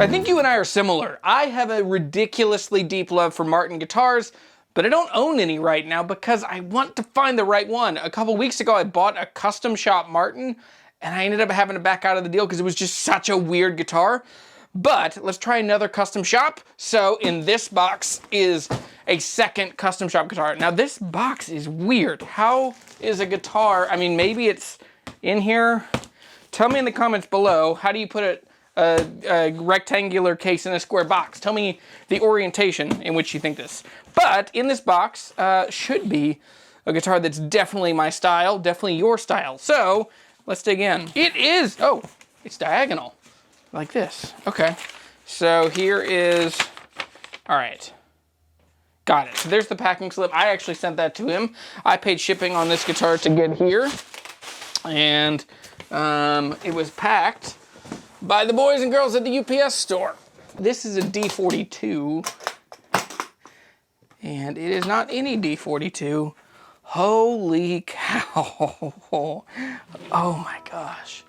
I think you and I are similar. I have a ridiculously deep love for Martin guitars, but I don't own any right now because I want to find the right one. A couple weeks ago, I bought a custom shop Martin, and I ended up having to back out of the deal because it was just such a weird guitar. But let's try another custom shop. So in this box is a second custom shop guitar. Now this box is weird. How is a guitar, I mean, maybe it's in here. Tell me in the comments below, how do you put a rectangular case in a square box? Tell me the orientation in which you think this. But in this box should be a guitar that's definitely my style, definitely your style. So let's dig in. It is, oh, it's diagonal, like this. Okay, so here is, all right. Got it. So there's the packing slip. I actually sent that to him. I paid shipping on this guitar to get here. And it was packed by the boys and girls at the UPS store. This is a D-42. And it is not any D-42. Holy cow. Oh my gosh.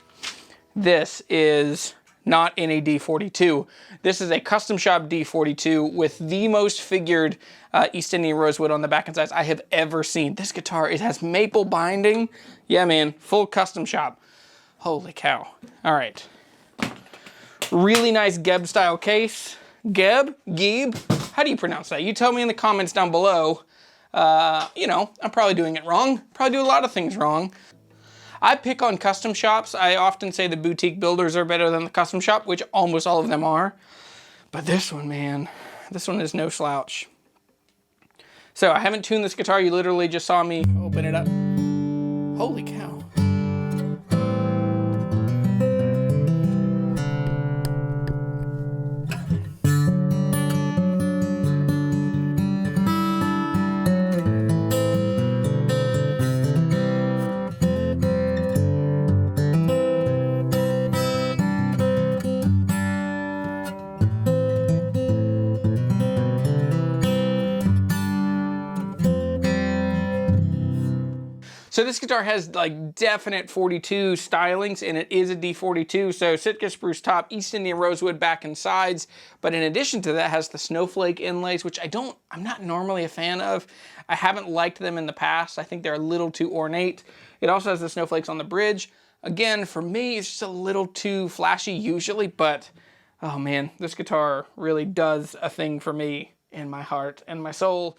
This is not any D-42. This is a custom shop D-42 with the most figured East Indian rosewood on the back and sides I have ever seen. This guitar, it has maple binding. Yeah, man, full custom shop. Holy cow. All right. Really nice Geb style case. Geb? Geeb? How do you pronounce that? You tell me in the comments down below. You know, I'm probably doing it wrong. Probably do a lot of things wrong. I pick on custom shops. I often say the boutique builders are better than the custom shop, which almost all of them are. But this one, man, this one is no slouch. So I haven't tuned this guitar. You literally just saw me open it up. Holy cow. So this guitar has like definite 42 stylings, and it is a D-42. So Sitka spruce top, East Indian rosewood back and sides. But in addition to that, has the snowflake inlays, which I'm not normally a fan of. I haven't liked them in the past. I think they're a little too ornate. It also has the snowflakes on the bridge. Again, for me, it's just a little too flashy usually, but oh man, this guitar really does a thing for me in my heart and my soul.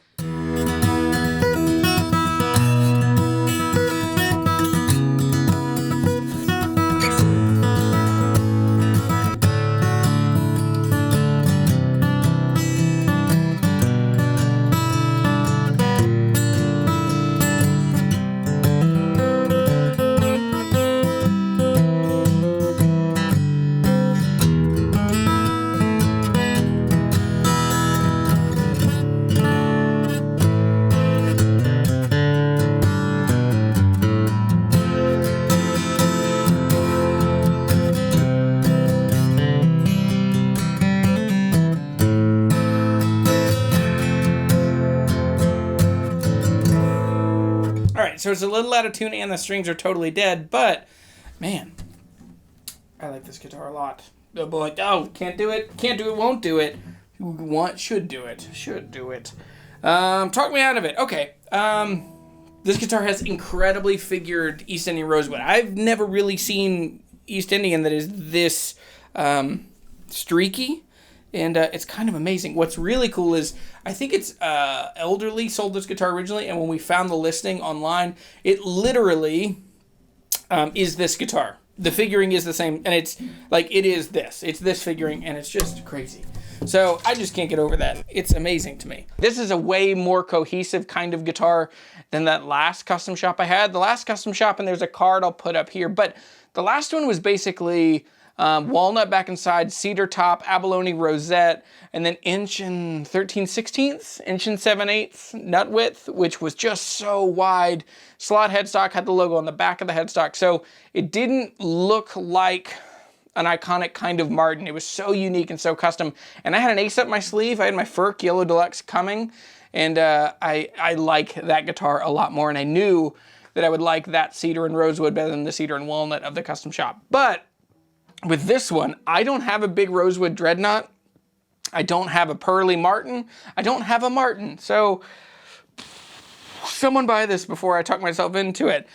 So it's a little out of tune and the strings are totally dead, but man, I like this guitar a lot. They'll be like, oh, can't do it, won't do it. Should do it. Talk me out of it. Okay. This guitar has incredibly figured East Indian rosewood. I've never really seen East Indian that is this streaky. And it's kind of amazing. What's really cool is, I think it's Elderly sold this guitar originally, and when we found the listing online, it literally is this guitar. The figuring is the same, and it's like, it is this. It's this figuring, and it's just crazy. So I just can't get over that. It's amazing to me. This is a way more cohesive kind of guitar than that last custom shop I had. The last custom shop, and there's a card I'll put up here, but the last one was basically walnut back and side, cedar top, abalone rosette, and then inch and 13/16, inch and 7/8 nut width, which was just so wide. Slot headstock, had the logo on the back of the headstock, so it didn't look like an iconic kind of Martin. It was so unique and so custom. And I had an ace up my sleeve. I had my Furk Yellow Deluxe coming, and I like that guitar a lot more, and I knew that I would like that cedar and rosewood better than the cedar and walnut of the custom shop. But with this one, I don't have a big rosewood dreadnought. I don't have a pearly Martin. I don't have a Martin. So someone buy this before I talk myself into it.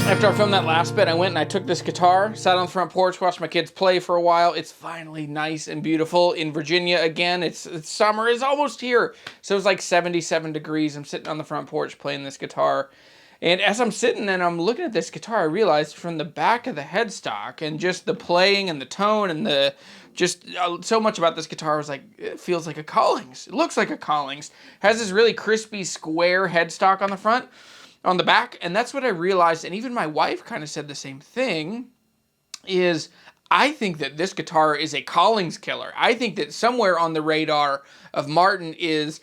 After I filmed that last bit, I went and I took this guitar, sat on the front porch, watched my kids play for a while. It's finally nice and beautiful in Virginia again. It's summer is almost here. So it's like 77 degrees. I'm sitting on the front porch playing this guitar. And as I'm sitting and I'm looking at this guitar, I realized from the back of the headstock and just the playing and the tone and the just so much about this guitar was like, it feels like a Collings. It looks like a Collings. Has this really crispy square headstock on the front. On the back, and that's what I realized, and even my wife kind of said the same thing, is I think that this guitar is a Collings killer. I think that somewhere on the radar of Martin is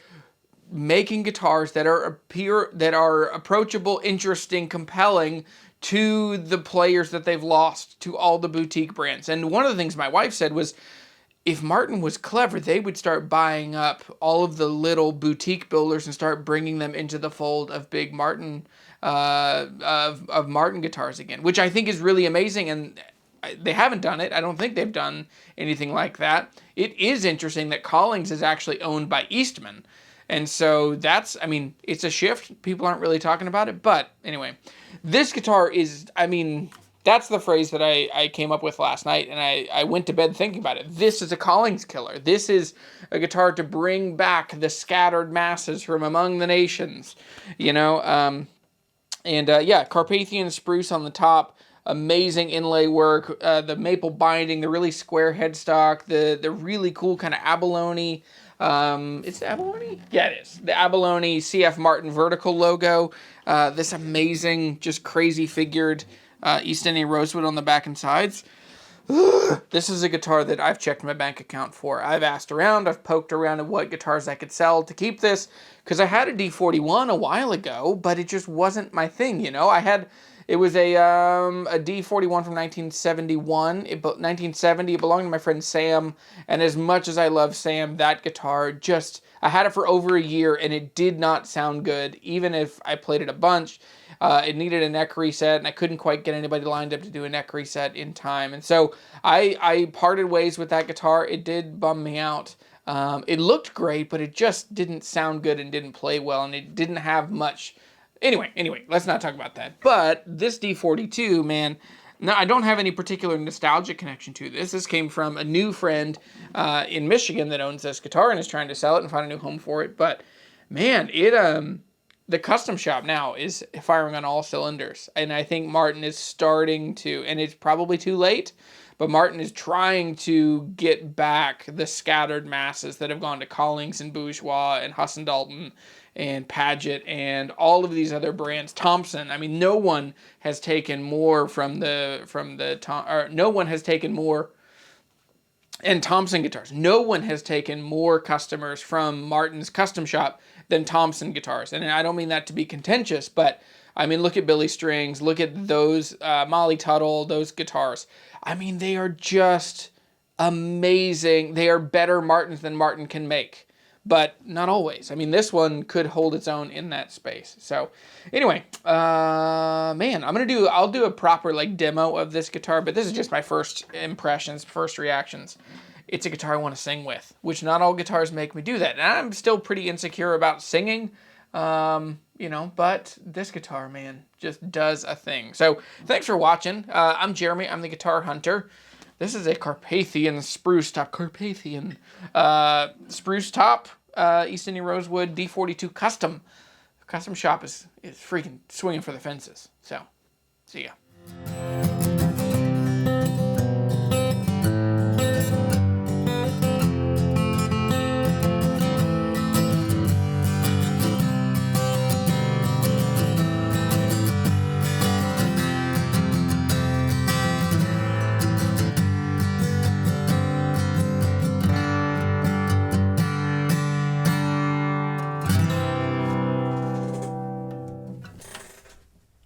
making guitars that are approachable, interesting, compelling to the players that they've lost to all the boutique brands. And one of the things my wife said was, if Martin was clever, they would start buying up all of the little boutique builders and start bringing them into the fold of big Martin, of Martin guitars again, which I think is really amazing. And they haven't done it. I don't think they've done anything like that. It is interesting that Collings is actually owned by Eastman. And so that's, I mean, it's a shift. People aren't really talking about it. But anyway, this guitar is, I mean, that's the phrase that I came up with last night, and I went to bed thinking about it. This is a Collings killer. This is a guitar to bring back the scattered masses from among the nations, you know. Yeah, Carpathian spruce on the top, amazing inlay work, the maple binding, the really square headstock, the really cool kind of abalone. It's abalone? Yeah, it is. The abalone CF Martin vertical logo. This amazing, just crazy figured East Indian rosewood on the back and sides. This is a guitar that I've checked my bank account for. I've asked around, I've poked around at what guitars I could sell to keep this, because I had a D-41 a while ago, but it just wasn't my thing, you know? It was a D-41 from 1971, 1970, it belonged to my friend Sam, and as much as I love Sam, that guitar just, I had it for over a year, and it did not sound good, even if I played it a bunch. It needed a neck reset, and I couldn't quite get anybody lined up to do a neck reset in time. And so I parted ways with that guitar. It did bum me out. It looked great, but it just didn't sound good and didn't play well, and it didn't have much. Anyway, let's not talk about that. But this D-42, man, no, I don't have any particular nostalgic connection to this. This came from a new friend in Michigan that owns this guitar and is trying to sell it and find a new home for it. But man, the custom shop now is firing on all cylinders. And I think Martin is starting to, and it's probably too late, but Martin is trying to get back the scattered masses that have gone to Collings and Bourgeois and Husson Dalton and Paget and all of these other brands. Thompson, I mean, no one has taken more no one has taken more, and Thompson guitars. No one has taken more customers from Martin's custom shop than Thompson guitars. And I don't mean that to be contentious, but I mean, look at Billy Strings, look at those Molly Tuttle, those guitars. I mean, they are just amazing. They are better Martins than Martin can make. but not always. I mean, this one could hold its own in that space. So anyway, man, I'll do a proper like demo of this guitar, but this is just my first impressions, first reactions. It's a guitar I want to sing with, which not all guitars make me do that. And I'm still pretty insecure about singing, you know, but this guitar, man, just does a thing. So thanks for watching. I'm Jeremy. I'm the Guitar Hunter. This is a Carpathian spruce top, spruce top, East Indian Rosewood D-42 custom. Custom shop is freaking swinging for the fences. So, see ya.